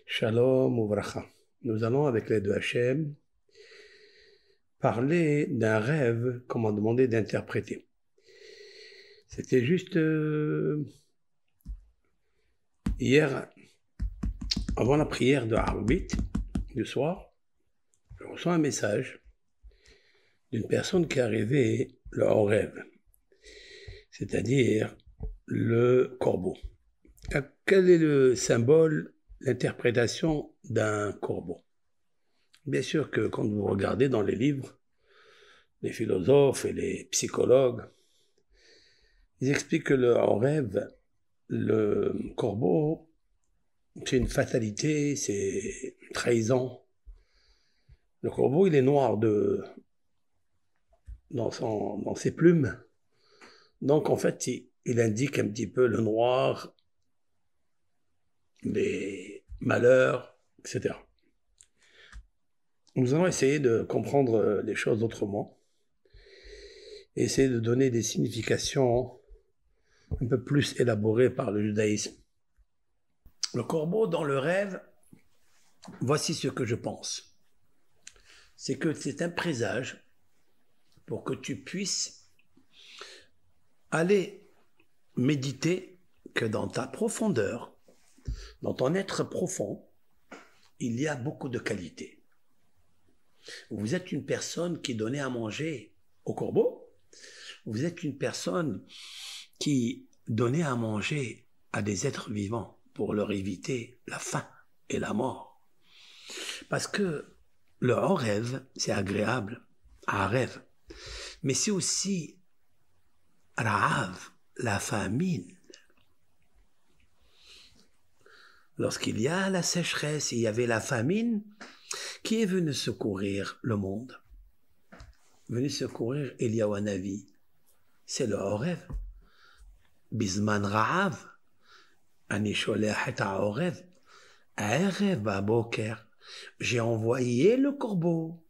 Shalom Uvracha. Nous allons, avec l'aide de Hachem, parler d'un rêve qu'on m'a demandé d'interpréter. C'était juste hier, avant la prière de Arbit, du soir, je reçois un message d'une personne qui est arrivée en rêve, c'est-à-dire le corbeau. Quel est le symbole, l'interprétation d'un corbeau? Bien sûr que quand vous regardez dans les livres, les philosophes et les psychologues, ils expliquent que en rêve, le corbeau, c'est une fatalité, c'est une trahison. Le corbeau, il est noir dans ses plumes. Donc, en fait, il indique un petit peu le noir, les malheurs, etc. Nous allons essayer de comprendre les choses autrement, et essayer de donner des significations un peu plus élaborées par le judaïsme. Le corbeau dans le rêve, voici ce que je pense. C'est que c'est un présage pour que tu puisses aller méditer que dans ta profondeur, dans ton être profond, il y a beaucoup de qualités. Vous êtes une personne qui donnait à manger au corbeau. Vous êtes une personne qui donnait à manger à des êtres vivants pour leur éviter la faim et la mort. Parce que le rêve, c'est agréable, un rêve. Mais c'est aussi ra'av, la famine. Lorsqu'il y a la sécheresse, il y avait la famine, qui est venu secourir le monde? Venu secourir Eliyahu Hanavi. C'est le rêve. Bisman ra'av, ani sholech et ha'orev, erev baboker. J'ai envoyé le corbeau.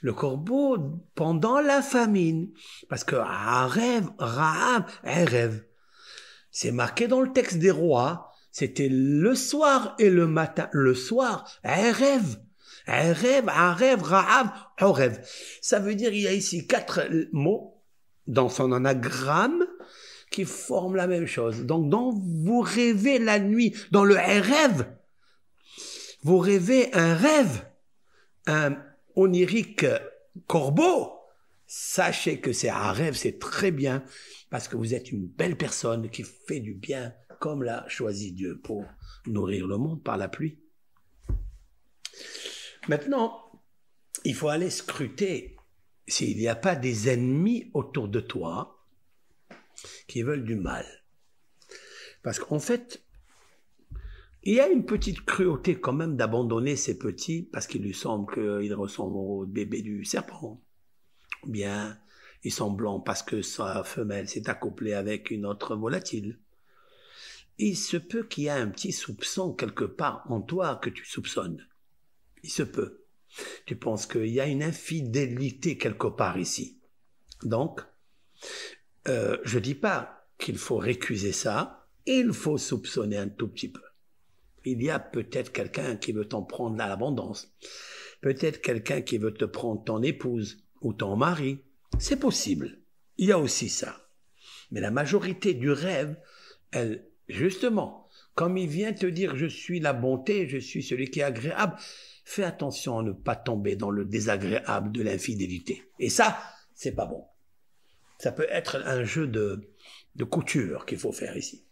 Le corbeau pendant la famine. Parce que Arev, Ra'av, Erev. C'est marqué dans le texte des rois. C'était le soir et le matin. Le soir, Erev. Erev, Arev, Ra'av, Orev. Ça veut dire il y a ici 4 mots dans son anagramme qui forment la même chose. Donc, vous rêvez la nuit, dans le Erev, vous rêvez un rêve, un onirique corbeau, sachez que c'est un rêve, c'est très bien, parce que vous êtes une belle personne qui fait du bien, comme l'a choisi Dieu pour nourrir le monde par la pluie. Maintenant, il faut aller scruter s'il n'y a pas des ennemis autour de toi qui veulent du mal. Parce qu'en fait, il y a une petite cruauté quand même d'abandonner ces petits parce qu'il lui semble qu'ils ressemblent au bébé du serpent. Ou bien ils sont blancs parce que sa femelle s'est accouplée avec une autre volatile. Il se peut qu'il y ait un petit soupçon quelque part en toi que tu soupçonnes. Il se peut. Tu penses qu'il y a une infidélité quelque part ici. Donc, je ne dis pas qu'il faut récuser ça, il faut soupçonner un tout petit peu. Il y a peut-être quelqu'un qui veut t'en prendre à l'abondance. Peut-être quelqu'un qui veut te prendre ton épouse ou ton mari. C'est possible. Il y a aussi ça. Mais la majorité du rêve, elle, justement, comme il vient te dire « je suis la bonté, je suis celui qui est agréable », fais attention à ne pas tomber dans le désagréable de l'infidélité. Et ça, c'est pas bon. Ça peut être un jeu de couture qu'il faut faire ici.